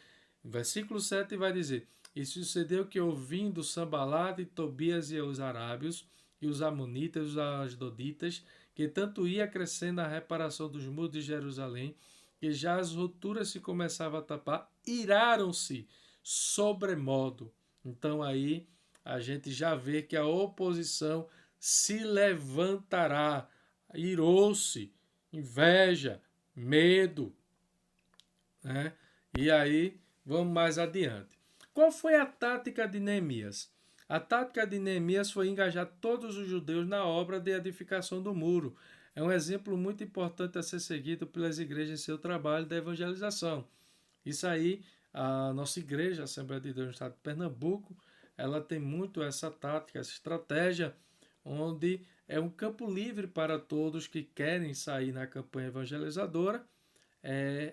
Versículo 7 vai dizer: e sucedeu que, ouvindo Sambalate, Tobias e os arábios, e os amonitas, e os asdoditas, que tanto ia crescendo a reparação dos muros de Jerusalém, que já as roturas se começavam a tapar, iraram-se sobremodo. Então aí a gente já vê que a oposição se levantará, irou-se, inveja, medo, né? E aí vamos mais adiante. Qual foi a tática de Neemias? A tática de Neemias foi engajar todos os judeus na obra de edificação do muro. É um exemplo muito importante a ser seguido pelas igrejas em seu trabalho de evangelização. Isso aí, a nossa igreja, a Assembleia de Deus no estado de Pernambuco, ela tem muito essa tática, essa estratégia, onde é um campo livre para todos que querem sair na campanha evangelizadora,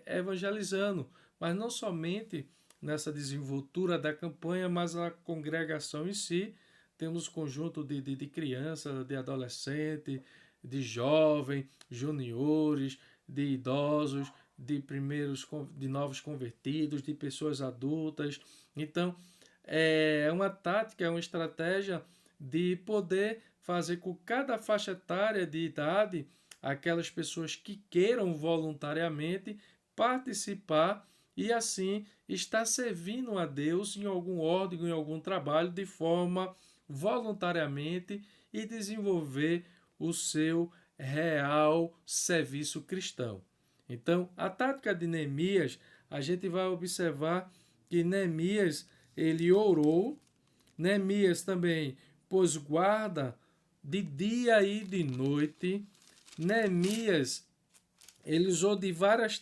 evangelizando, mas não somente nessa desenvoltura da campanha, mas a congregação em si. Temos conjunto de crianças, de adolescentes, de jovens, juniores, de idosos, de novos convertidos, de pessoas adultas. Então, é uma tática, é uma estratégia de poder fazer com cada faixa etária de idade, aquelas pessoas que queiram voluntariamente participar e assim estar servindo a Deus em algum órgão, em algum trabalho, de forma voluntariamente e desenvolver o seu real serviço cristão. Então, a tática de Neemias, a gente vai observar que Neemias, ele orou, Neemias também pôs guarda de dia e de noite, Neemias, ele usou de várias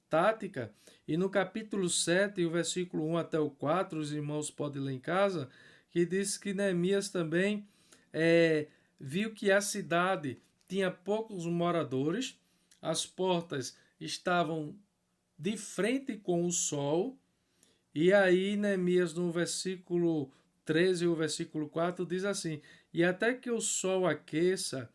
táticas, e no capítulo 7, o versículo 1 até o 4, os irmãos podem ler em casa, que diz que Neemias também viu que a cidade tinha poucos moradores, as portas estavam de frente com o sol, e aí Neemias no versículo 13 e o versículo 4 diz assim: e até que o sol aqueça,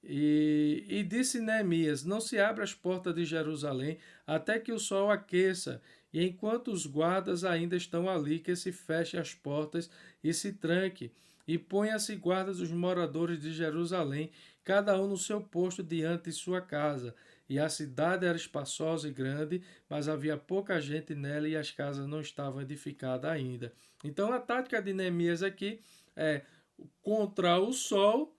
e disse Neemias: não se abra as portas de Jerusalém até que o sol aqueça, e enquanto os guardas ainda estão ali, que se feche as portas e se tranque, e ponha-se guardas dos moradores de Jerusalém, cada um no seu posto diante de sua casa. E a cidade era espaçosa e grande, mas havia pouca gente nela e as casas não estavam edificadas ainda. Então a tática de Neemias aqui é contra o sol.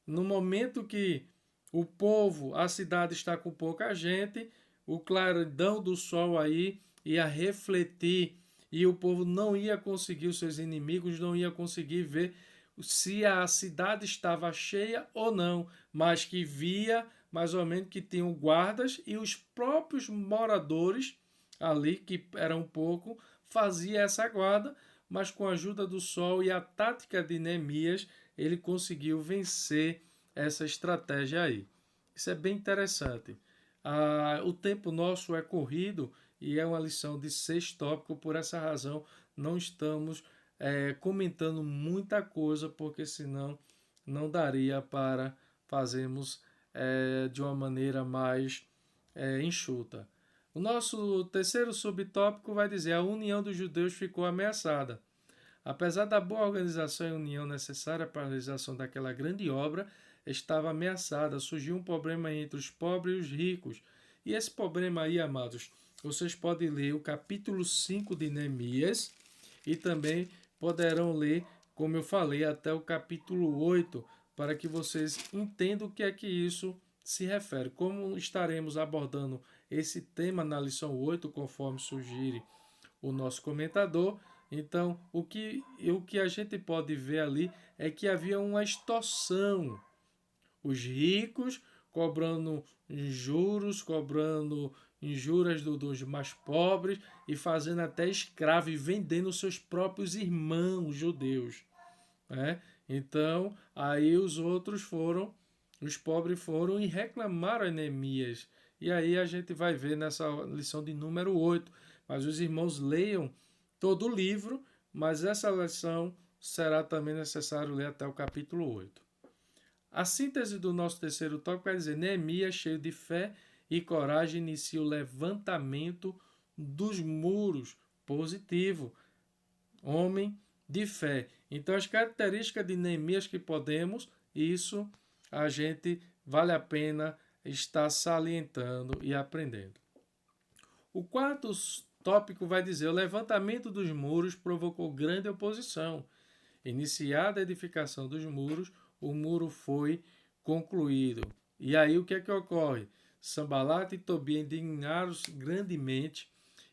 No momento que o povo, a cidade está com pouca gente, o claridão do sol aí ia refletir e o povo não ia conseguir, os seus inimigos não ia conseguir ver se a cidade estava cheia ou não, mas que via mais ou menos que tinham guardas e os próprios moradores ali, que eram pouco, fazia essa guarda, mas com a ajuda do sol e a tática de Neemias, ele conseguiu vencer essa estratégia aí. Isso é bem interessante. O tempo nosso é corrido e é uma lição de 6 tópicos, por essa razão não estamos comentando muita coisa, porque senão não daria para fazermos de uma maneira mais enxuta. O nosso terceiro subtópico vai dizer: a união dos judeus ficou ameaçada. Apesar da boa organização e união necessária para a realização daquela grande obra, estava ameaçada. Surgiu um problema entre os pobres e os ricos. E esse problema aí, amados, vocês podem ler o capítulo 5 de Neemias e também poderão ler, como eu falei, até o capítulo 8, para que vocês entendam o que é que isso se refere. Como estaremos abordando esse tema na lição 8, conforme sugere o nosso comentador, então o que a gente pode ver ali é que havia uma extorsão. Os ricos cobrando juros, cobrando injúrias dos mais pobres e fazendo até escravo e vendendo seus próprios irmãos judeus. Né? Então, aí os pobres foram e reclamaram a Neemias. E aí a gente vai ver nessa lição de número 8. Mas os irmãos leiam todo o livro, mas essa lição será também necessário ler até o capítulo 8. A síntese do nosso terceiro tópico quer dizer: Neemias, cheio de fé e coragem, inicia o levantamento dos muros. Positivo. Homem de fé. Então, as características de Neemias que podemos, isso a gente vale a pena estar salientando e aprendendo. O quarto tópico vai dizer: o levantamento dos muros provocou grande oposição. Iniciada a edificação dos muros, o muro foi concluído. E aí o que é que ocorre? Sanbalat e Tobia indignaram-se grandemente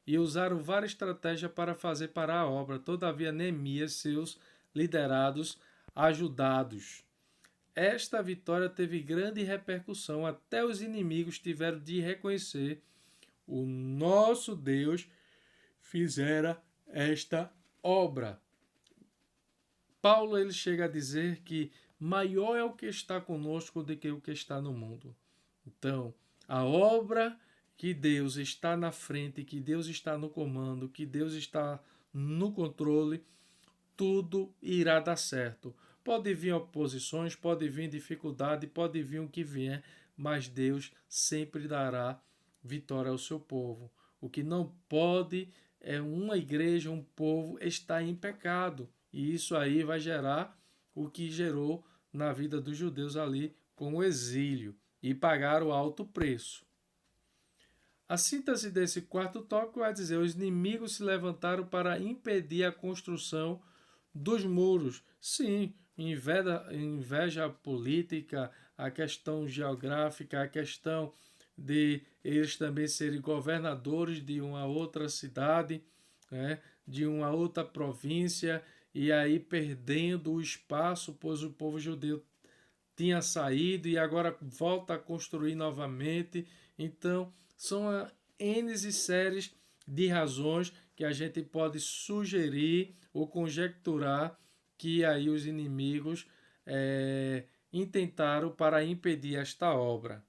e usaram várias estratégias para fazer parar a obra. Todavia, Neemias, seus liderados, ajudados. Esta vitória teve grande repercussão. Até os inimigos tiveram de reconhecer: o nosso Deus fizera esta obra. Paulo ele chega a dizer que maior é o que está conosco do que o que está no mundo. Então, a obra que Deus está na frente, que Deus está no comando, que Deus está no controle, tudo irá dar certo. Pode vir oposições, pode vir dificuldade, pode vir o que vier, mas Deus sempre dará vitória ao seu povo. O que não pode é uma igreja, um povo estar em pecado. E isso aí vai gerar o que gerou na vida dos judeus ali com o exílio e pagar o alto preço. A síntese desse quarto tópico vai dizer: os inimigos se levantaram para impedir a construção dos muros. Sim, inveja política, a questão geográfica, a questão de eles também serem governadores de uma outra cidade, né, de uma outra província, e aí perdendo o espaço, pois o povo judeu tinha saído e agora volta a construir novamente. Então, são N séries de razões que a gente pode sugerir ou conjecturar que aí os inimigos intentaram para impedir esta obra.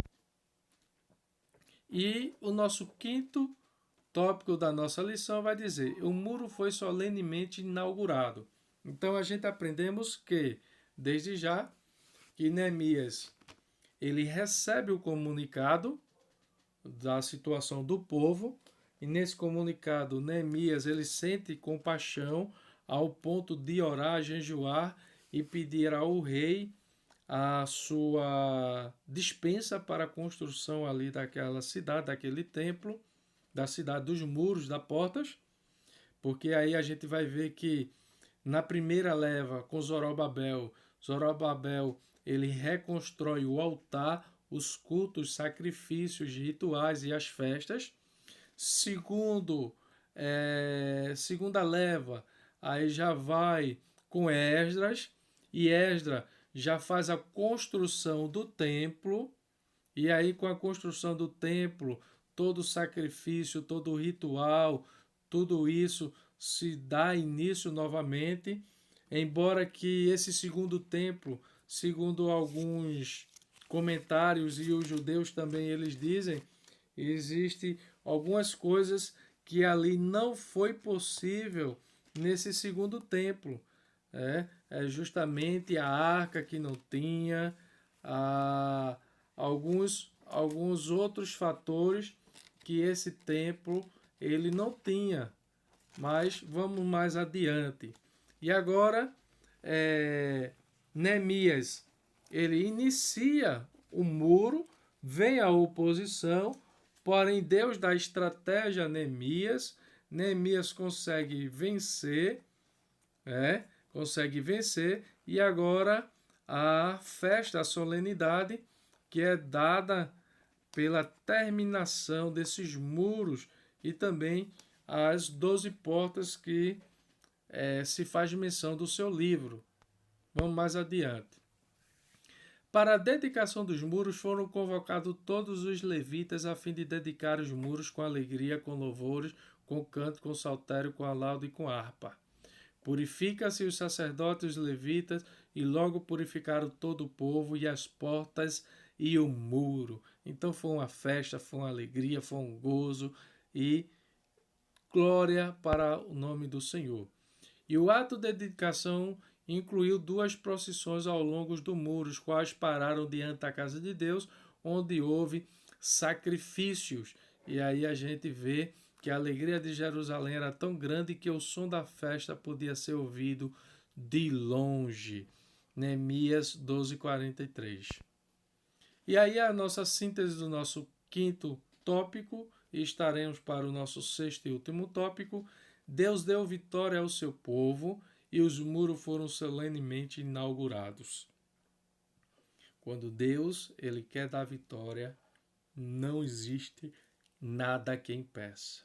E o nosso quinto tópico da nossa lição vai dizer: o muro foi solenemente inaugurado. Então a gente aprendemos que, desde já, que Neemias ele recebe o comunicado da situação do povo, e nesse comunicado Neemias ele sente compaixão ao ponto de orar, jejuar e pedir ao rei a sua dispensa para a construção ali daquela cidade, daquele templo, da cidade dos muros, das portas, porque aí a gente vai ver que na primeira leva com Zorobabel ele reconstrói o altar, os cultos, sacrifícios, rituais e as festas. Segunda leva, aí já vai com Esdras, e Esdras já faz a construção do templo, e aí com a construção do templo, todo o sacrifício, todo o ritual, tudo isso se dá início novamente, embora que esse segundo templo, segundo alguns comentários e os judeus também eles dizem, existe algumas coisas que ali não foi possível nesse segundo templo. É justamente a arca que não tinha, alguns outros fatores que esse templo ele não tinha. Mas vamos mais adiante. E agora, Neemias, ele inicia o muro, vem a oposição, porém Deus dá estratégia a Neemias, Neemias consegue vencer, e agora a festa, a solenidade, que é dada pela terminação desses muros e também as 12 portas que se faz menção do seu livro. Vamos mais adiante. Para a dedicação dos muros foram convocados todos os levitas a fim de dedicar os muros com alegria, com louvores, com canto, com saltério, com alaudo e com harpa. Purifica-se os sacerdotes e os levitas, e logo purificaram todo o povo e as portas e o muro. Então foi uma festa, foi uma alegria, foi um gozo e glória para o nome do Senhor. E o ato de dedicação incluiu 2 procissões ao longo dos muros, quais pararam diante da casa de Deus, onde houve sacrifícios. E aí a gente vê que a alegria de Jerusalém era tão grande que o som da festa podia ser ouvido de longe. Neemias 12:43. E aí a nossa síntese do nosso quinto tópico e estaremos para o nosso sexto e último tópico. Deus deu vitória ao seu povo e os muros foram solenemente inaugurados. Quando Deus ele quer dar vitória, não existe nada que impeça.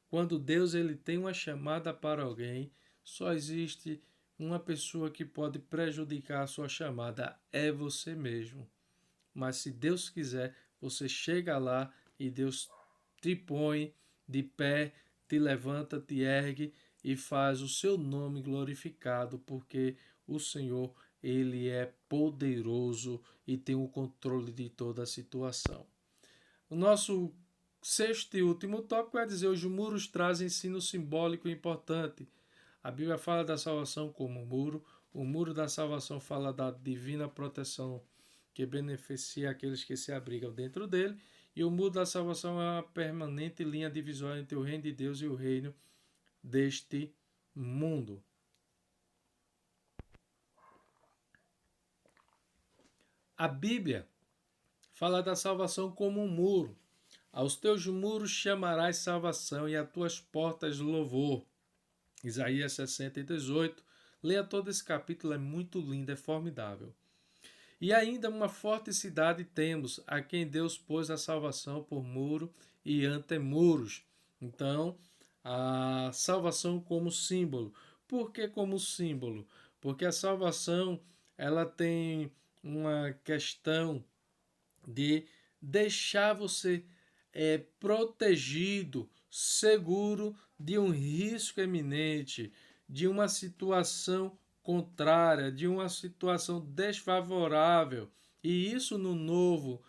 Quando Deus ele tem uma chamada para alguém, só existe uma pessoa que pode prejudicar a sua chamada, é você mesmo. Mas se Deus quiser, você chega lá e Deus te põe de pé, te levanta, te ergue e faz o seu nome glorificado, porque o Senhor, ele é poderoso e tem o controle de toda a situação. O nosso sexto e último tópico é dizer: os muros trazem ensino simbólico importante. A Bíblia fala da salvação como muro. O muro da salvação fala da divina proteção que beneficia aqueles que se abrigam dentro dele. E o muro da salvação é uma permanente linha divisória entre o reino de Deus e o reino deste mundo. A Bíblia fala da salvação como um muro. Aos teus muros chamarás salvação e às tuas portas louvor. Isaías 60:18. Leia todo esse capítulo, é muito lindo, é formidável. E ainda uma forte cidade temos, a quem Deus pôs a salvação por muro e antemuros. Então, a salvação como símbolo. Por que como símbolo? Porque a salvação ela tem uma questão de deixar você protegido, seguro de um risco eminente, de uma situação contrária, de uma situação desfavorável. E isso no novo,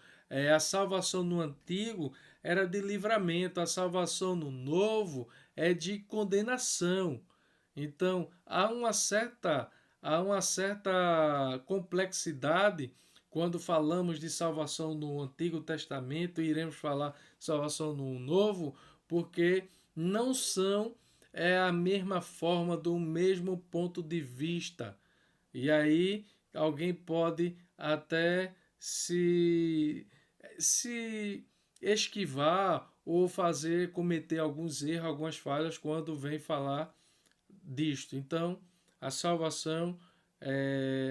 a salvação no antigo era de livramento, a salvação no novo é de condenação. Então há uma certa complexidade quando falamos de salvação no Antigo Testamento e iremos falar salvação no Novo, porque não são a mesma forma, do mesmo ponto de vista. E aí alguém pode até se esquivar ou cometer alguns erros, algumas falhas quando vem falar disto. Então, a salvação,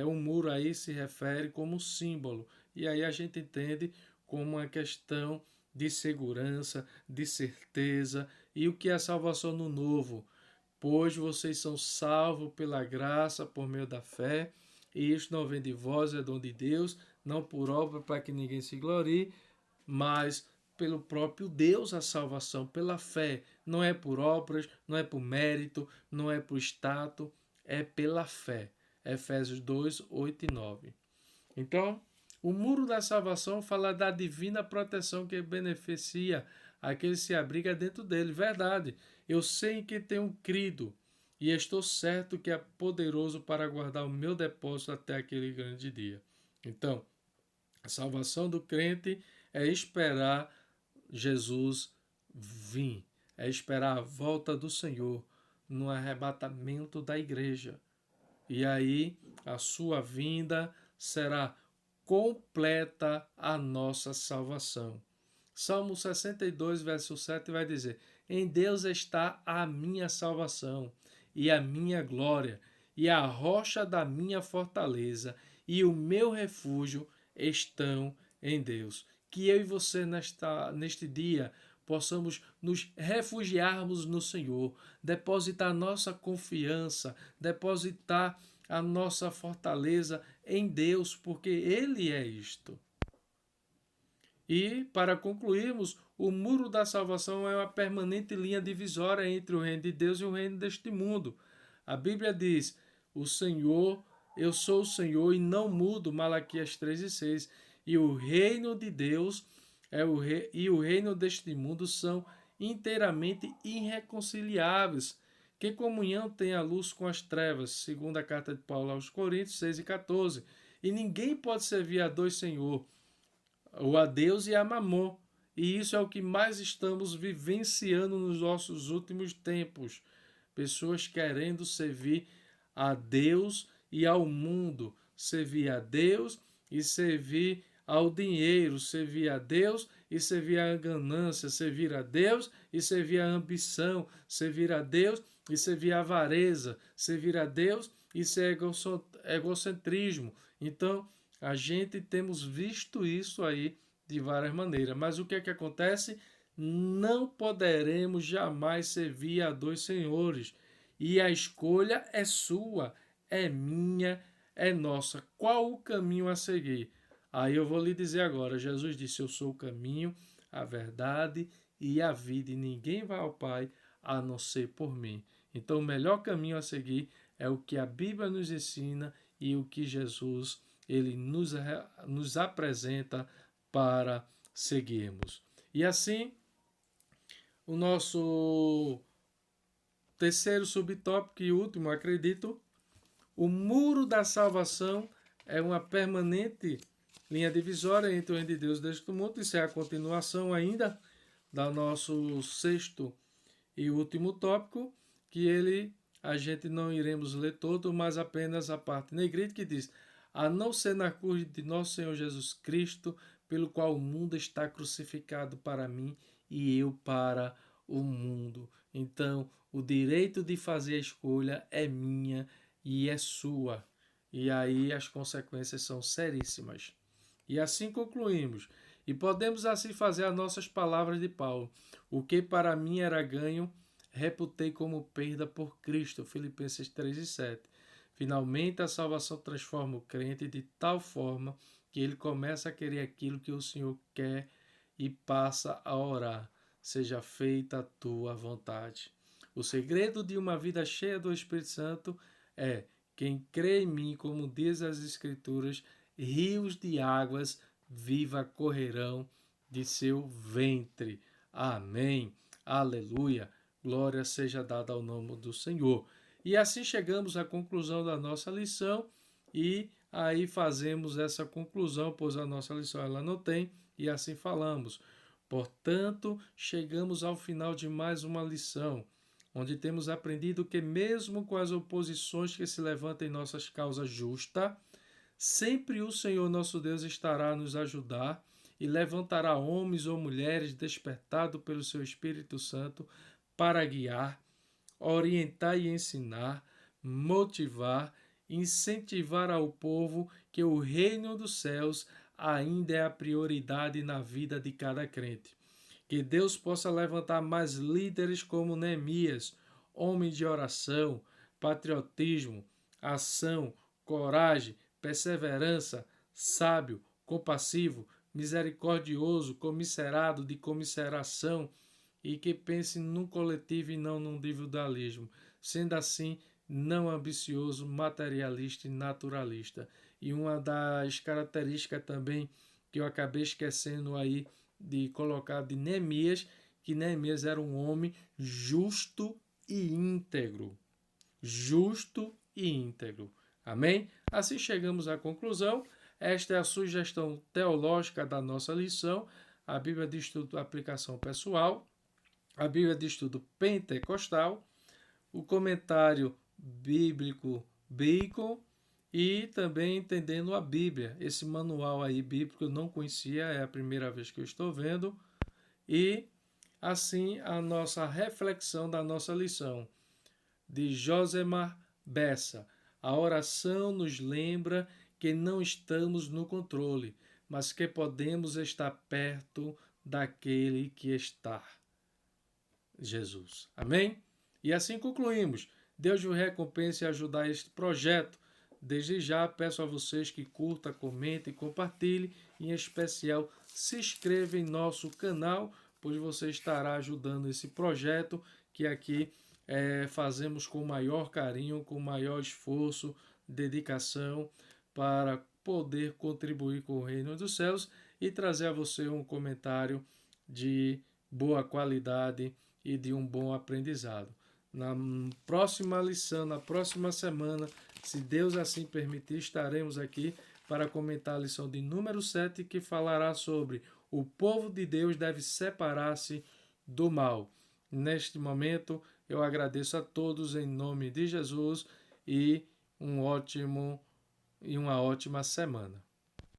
o muro aí se refere como símbolo. E aí a gente entende como uma questão de segurança, de certeza. E o que é a salvação no novo? Pois vocês são salvos pela graça, por meio da fé, e isto não vem de vós, é dom de Deus, não por obra para que ninguém se glorie, mas pelo próprio Deus a salvação, pela fé. Não é por obras, não é por mérito, não é por status, é pela fé. Efésios 2, 8 e 9. Então, o muro da salvação fala da divina proteção que beneficia aquele que se abriga dentro dele. Verdade, eu sei em que tenho crido e estou certo que é poderoso para guardar o meu depósito até aquele grande dia. Então, a salvação do crente é esperar Jesus vir, é esperar a volta do Senhor no arrebatamento da igreja. E aí a sua vinda será completa a nossa salvação. Salmo 62, verso 7 vai dizer: em Deus está a minha salvação e a minha glória, e a rocha da minha fortaleza, e o meu refúgio estão em Deus. Que eu e você neste dia possamos nos refugiarmos no Senhor, depositar nossa confiança, depositar a nossa fortaleza em Deus, porque Ele é isto. E, para concluirmos, o muro da salvação é uma permanente linha divisória entre o reino de Deus e o reino deste mundo. A Bíblia diz: o Senhor, eu sou o Senhor e não mudo, Malaquias 3:6. E o reino de Deus e o reino deste mundo são inteiramente irreconciliáveis. Que comunhão tem a luz com as trevas? Segundo a carta de Paulo aos Coríntios 6:14. E ninguém pode servir a dois senhores, ou a Deus e a Mamon. E isso é o que mais estamos vivenciando nos nossos últimos tempos. Pessoas querendo servir a Deus e ao mundo. Servir a Deus e servir ao dinheiro, servir a Deus e servir a ganância, servir a Deus e servir a ambição, servir a Deus e servir a avareza, servir a Deus e ser egocentrismo. Então, a gente temos visto isso aí de várias maneiras. Mas o que é que acontece? Não poderemos jamais servir a dois senhores. E a escolha é sua, é minha, é nossa. Qual o caminho a seguir? Aí eu vou lhe dizer agora. Jesus disse: eu sou o caminho, a verdade e a vida. E ninguém vai ao Pai a não ser por mim. Então o melhor caminho a seguir é o que a Bíblia nos ensina e o que Jesus ele nos apresenta para seguirmos. E assim, o nosso terceiro subtópico e último, acredito, o muro da salvação é uma permanente linha divisória entre o reino de Deus e deste mundo. Isso é a continuação ainda do nosso sexto e último tópico, que a gente não iremos ler todo, mas apenas a parte negrita que diz: a não ser na cruz de nosso Senhor Jesus Cristo, pelo qual o mundo está crucificado para mim e eu para o mundo. Então, o direito de fazer a escolha é minha e é sua. E aí as consequências são seríssimas. E assim concluímos. E podemos assim fazer as nossas palavras de Paulo: o que para mim era ganho, reputei como perda por Cristo. Filipenses 3:7. Finalmente, a salvação transforma o crente de tal forma que ele começa a querer aquilo que o Senhor quer e passa a orar: seja feita a tua vontade. O segredo de uma vida cheia do Espírito Santo é: quem crê em mim, como diz as Escrituras, rios de águas viva correrão de seu ventre. Amém. Aleluia. Glória seja dada ao nome do Senhor. E assim chegamos à conclusão da nossa lição e aí fazemos essa conclusão, pois a nossa lição ela não tem, e assim falamos. Portanto, chegamos ao final de mais uma lição, onde temos aprendido que mesmo com as oposições que se levantam em nossas causas justas, sempre o Senhor nosso Deus estará a nos ajudar e levantará homens ou mulheres despertados pelo seu Espírito Santo para guiar, orientar e ensinar, motivar, incentivar ao povo que o reino dos céus ainda é a prioridade na vida de cada crente. Que Deus possa levantar mais líderes como Neemias, homem de oração, patriotismo, ação, coragem, perseverança, sábio, compassivo, misericordioso, comisserado de comisseração, e que pense num coletivo e não num individualismo, sendo assim não ambicioso, materialista e naturalista. E uma das características também que eu acabei esquecendo aí de colocar de Neemias, que Neemias era um homem justo e íntegro. Justo e íntegro. Amém? Assim chegamos à conclusão. Esta é a sugestão teológica da nossa lição, a Bíblia de Estudo Aplicação Pessoal, a Bíblia de Estudo Pentecostal, o comentário bíblico Bacon e também Entendendo a Bíblia. Esse manual aí bíblico eu não conhecia, é a primeira vez que eu estou vendo. E assim a nossa reflexão da nossa lição, de Josemar Bessa. A oração nos lembra que não estamos no controle, mas que podemos estar perto daquele que está, Jesus. Amém? E assim concluímos. Deus o recompense e ajudar este projeto. Desde já peço a vocês que curta, comente e compartilhe. Em especial, se inscreva em nosso canal, pois você estará ajudando esse projeto que aqui fazemos com maior carinho, com maior esforço, dedicação, para poder contribuir com o reino dos céus e trazer a você um comentário de boa qualidade e de um bom aprendizado. Na próxima lição, na próxima semana, se Deus assim permitir, estaremos aqui para comentar a lição de número 7, que falará sobre o povo de Deus deve separar-se do mal. Neste momento, eu agradeço a todos em nome de Jesus e uma ótima semana.